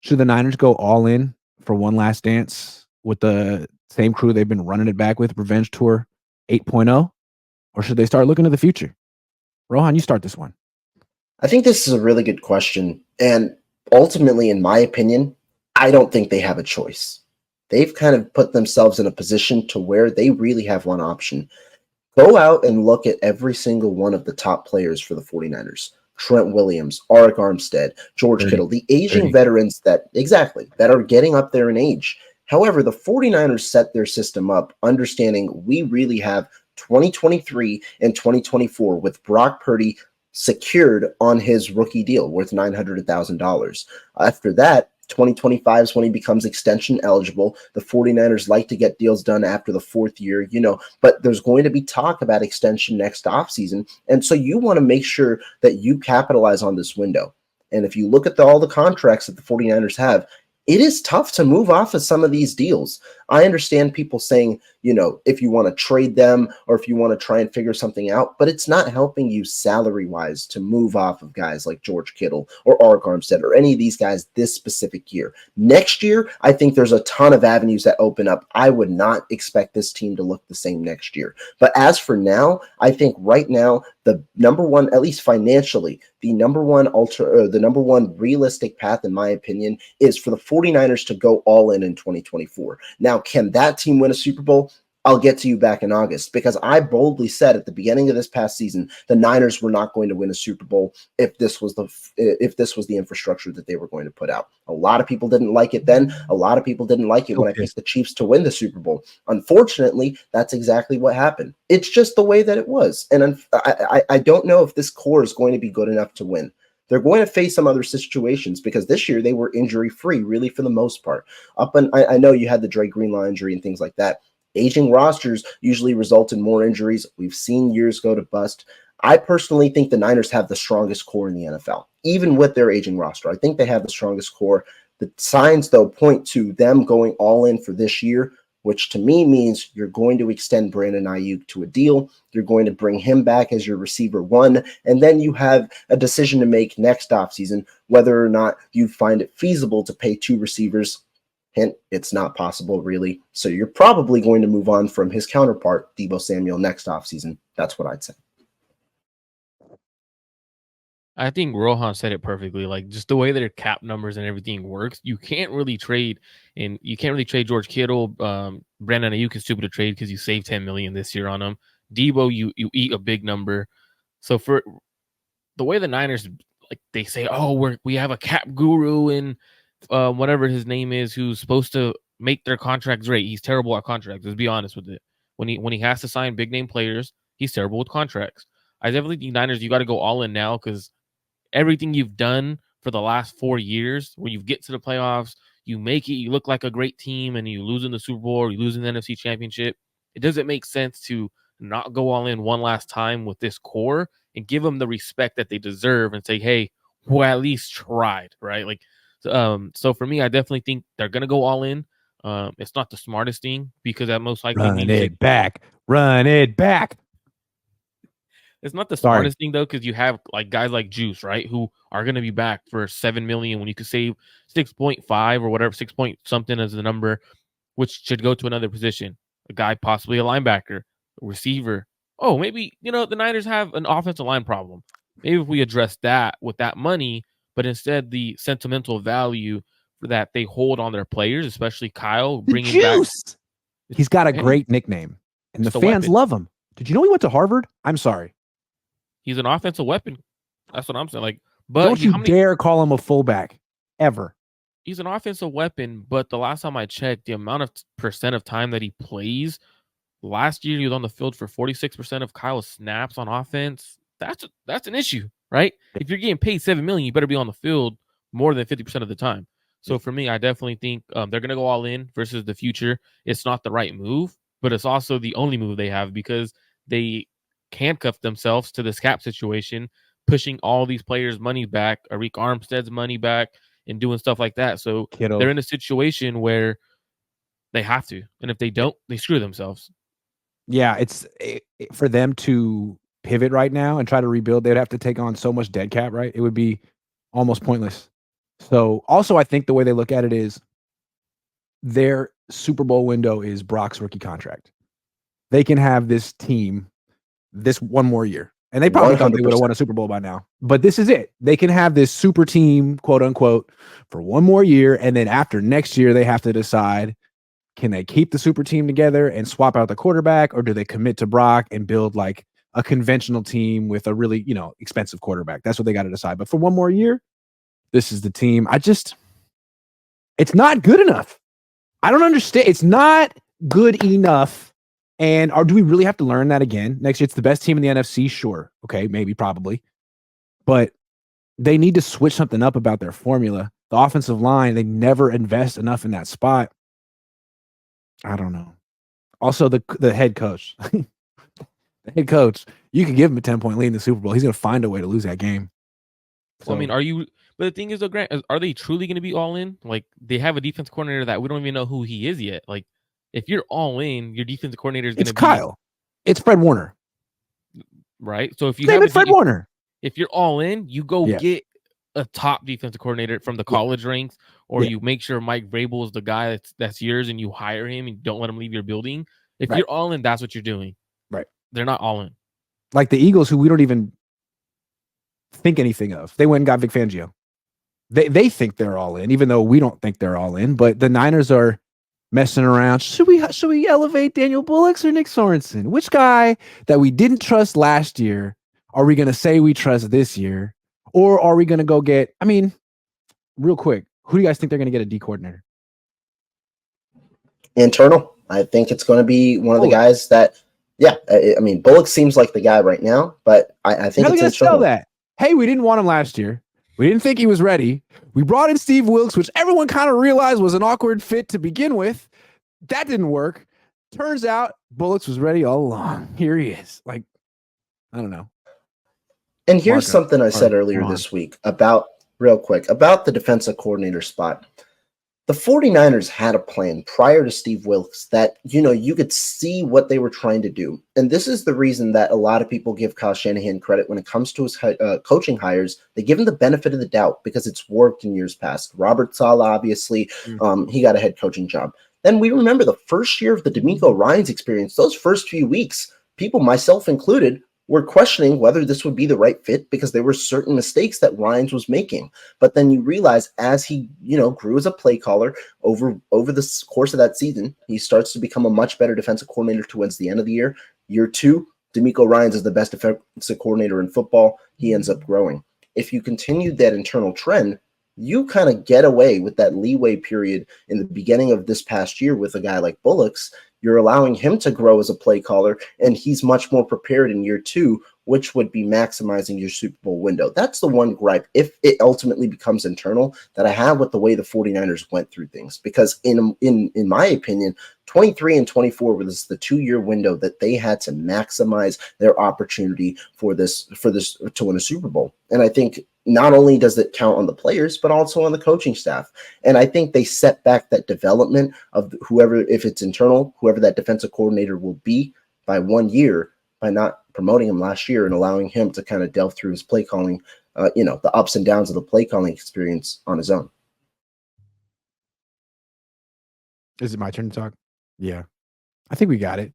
Should the Niners go all in for one last dance with the same crew they've been running it back with, Revenge Tour 8.0, or should they start looking to the future? Rohan, you start this one. I think this is a really good question. And ultimately, in my opinion, I don't think they have a choice. They've kind of put themselves in a position to where they really have one option. Go out and look at every single one of the top players for the 49ers. Trent Williams, Arik Armstead, George 30, Kittle, the aging 30. veterans that are getting up there in age. However, the 49ers set their system up understanding we really have 2023 and 2024 with Brock Purdy secured on his rookie deal worth $900,000. After that, 2025 is when he becomes extension eligible. The 49ers like to get deals done after the fourth year, but there's going to be talk about extension next offseason. And so you want to make sure that you capitalize on this window. And if you look at all the contracts that the 49ers have, it is tough to move off of some of these deals. I understand people saying, if you want to trade them or if you want to try and figure something out, but it's not helping you salary-wise to move off of guys like George Kittle or Arik Armstead or any of these guys this specific year. Next year, I think there's a ton of avenues that open up. I would not expect this team to look the same next year. But as for now, I think right now, the number one, at least financially, the number one realistic path, in my opinion, is for the 49ers to go all in 2024. Now, can that team win a Super Bowl? I'll get to you back in August, because I boldly said at the beginning of this past season, the Niners were not going to win a Super Bowl if this was the infrastructure that they were going to put out. A lot of people didn't like it then. A lot of people didn't like it when I picked the Chiefs to win the Super Bowl. Unfortunately, that's exactly what happened. It's just the way that it was. And I don't know if this core is going to be good enough to win. They're going to face some other situations because this year they were injury-free, really, for the most part. I know you had the Dre Greenlaw injury and things like that. Aging rosters usually result in more injuries. We've seen years go to bust. I personally think the Niners have the strongest core in the NFL, even with their aging roster. I think they have the strongest core. The signs, though, point to them going all in for this year, which to me means you're going to extend Brandon Ayuk to a deal. You're going to bring him back as your receiver one, and then you have a decision to make next offseason whether or not you find it feasible to pay two receivers. Hint, it's not possible, really. So you're probably going to move on from his counterpart, Deebo Samuel, next offseason. That's what I'd say. I think Rohan said it perfectly. Like, just the way their cap numbers and everything works, you can't really trade George Kittle. Brandon Ayuk is stupid to trade because you saved $10 million this year on him. Deebo, you eat a big number. So for the way the Niners, like, they say, oh, we have a cap guru and whatever his name is, who's supposed to make their contracts great. He's terrible at contracts. Let's be honest with it. When he has to sign big name players, he's terrible with contracts. I definitely think Niners, you got to go all in now, because everything you've done for the last 4 years, where you get to the playoffs, you make it, you look like a great team, and you lose in the Super Bowl or you lose in the NFC Championship, it doesn't make sense to not go all in one last time with this core and give them the respect that they deserve and say, hey, we at least tried, right? Like, so for me, I definitely think they're going to go all in. It's not the smartest thing, because that most likely Run it back. It's not the smartest thing, though, because you have like guys like Juice, right, who are going to be back for $7 million when you could save 6.5 or whatever, 6 point something as the number, which should go to another position. A guy, possibly a linebacker, a receiver. Oh, maybe, the Niners have an offensive line problem. Maybe if we address that with that money, but instead the sentimental value that they hold on their players, especially Kyle, bringing Juice. back. He's got a great nickname, and the fans weapon. love him. Did you know he went to Harvard? I'm sorry. He's an offensive weapon. That's what I'm saying. Like, but don't you dare call him a fullback ever. He's an offensive weapon, but the last time I checked, the amount of percent of time that he plays, last year he was on the field for 46% of Kyle's snaps on offense. That's an issue, right? If you're getting paid $7 million, you better be on the field more than 50% of the time. So for me, I definitely think they're going to go all in versus the future. It's not the right move, but it's also the only move they have, because they handcuff themselves to this cap situation, pushing all these players' money back, Arik Armstead's money back, and doing stuff like that. So they're in a situation where they have to, and if they don't, they screw themselves. Yeah, it's for them to pivot right now and try to rebuild. They'd have to take on so much dead cap, right? It would be almost pointless. So also, I think the way they look at it is their Super Bowl window is Brock's rookie contract. They can have this team this one more year. And they probably thought they would have won a Super Bowl by now. But this is it. They can have this super team, quote unquote, for one more year. And then after next year, they have to decide, can they keep the super team together and swap out the quarterback, or do they commit to Brock and build like a conventional team with a really, expensive quarterback? That's what they got to decide. But for one more year, this is the team. It's not good enough. I don't understand. It's not good enough. And do we really have to learn that again? Next year, it's the best team in the NFC. Sure. Okay. Maybe, probably. But they need to switch something up about their formula. The offensive line, they never invest enough in that spot. I don't know. Also, the head coach. The head coach, you could give him a 10-point lead in the Super Bowl. He's going to find a way to lose that game. So, I mean, but the thing is, though, Grant, are they truly going to be all in? Like, they have a defense coordinator that we don't even know who he is yet. Like, if you're all in, your defensive coordinator is going to be Kyle. It's Fred Warner. Right? So if you have Fred Warner. If you're all in, you go get a top defensive coordinator from the college ranks, or you make sure Mike Vrabel is the guy that's yours and you hire him and don't let him leave your building. If you're all in, that's what you're doing. Right. They're not all in. Like the Eagles, who we don't even think anything of. They went and got Vic Fangio. They think they're all in, even though we don't think they're all in. But the Niners are messing around. Should we elevate Daniel Bullocks or Nick Sorensen? Which guy that we didn't trust last year are we going to say we trust this year? Or are we going to go get, real quick, who do you guys think they're going to get a D coordinator? Internal. I think it's going to be one of the guys that, Bullock seems like the guy right now, but I think it's internal. Sell that. Hey, we didn't want him last year. We didn't think he was ready. We brought in Steve Wilkes, which everyone kind of realized was an awkward fit to begin with. That didn't work. Turns out Bullocks was ready all along. Here he is. Like, I don't know. And here's something I said earlier this week about the defensive coordinator spot. The 49ers had a plan prior to Steve Wilkes that, you could see what they were trying to do. And this is the reason that a lot of people give Kyle Shanahan credit when it comes to his coaching hires. They give him the benefit of the doubt because it's worked in years past. Robert Saleh, obviously, he got a head coaching job. Then we remember the first year of the DeMeco Ryans experience, those first few weeks, people, myself included, were questioning whether this would be the right fit because there were certain mistakes that Ryans was making. But then you realize as he, grew as a play caller over the course of that season, he starts to become a much better defensive coordinator towards the end of the year. Year 2, DeMeco Ryans is the best defensive coordinator in football. He ends up growing. If you continue that internal trend, you kind of get away with that leeway period in the beginning of this past year with a guy like Bullocks. You're allowing him to grow as a play caller, and he's much more prepared in year 2, which would be maximizing your Super Bowl window. That's the one gripe, if it ultimately becomes internal, that I have with the way the 49ers went through things. Because in my opinion, 23 and 24 was the 2-year window that they had to maximize their opportunity for this to win a Super Bowl. And I think not only does it count on the players, but also on the coaching staff. And I think they set back that development of whoever, if it's internal, whoever that defensive coordinator will be by 1 year by not promoting him last year and allowing him to kind of delve through his play calling, the ups and downs of the play calling experience on his own. Is it my turn to talk? Yeah. I think we got it.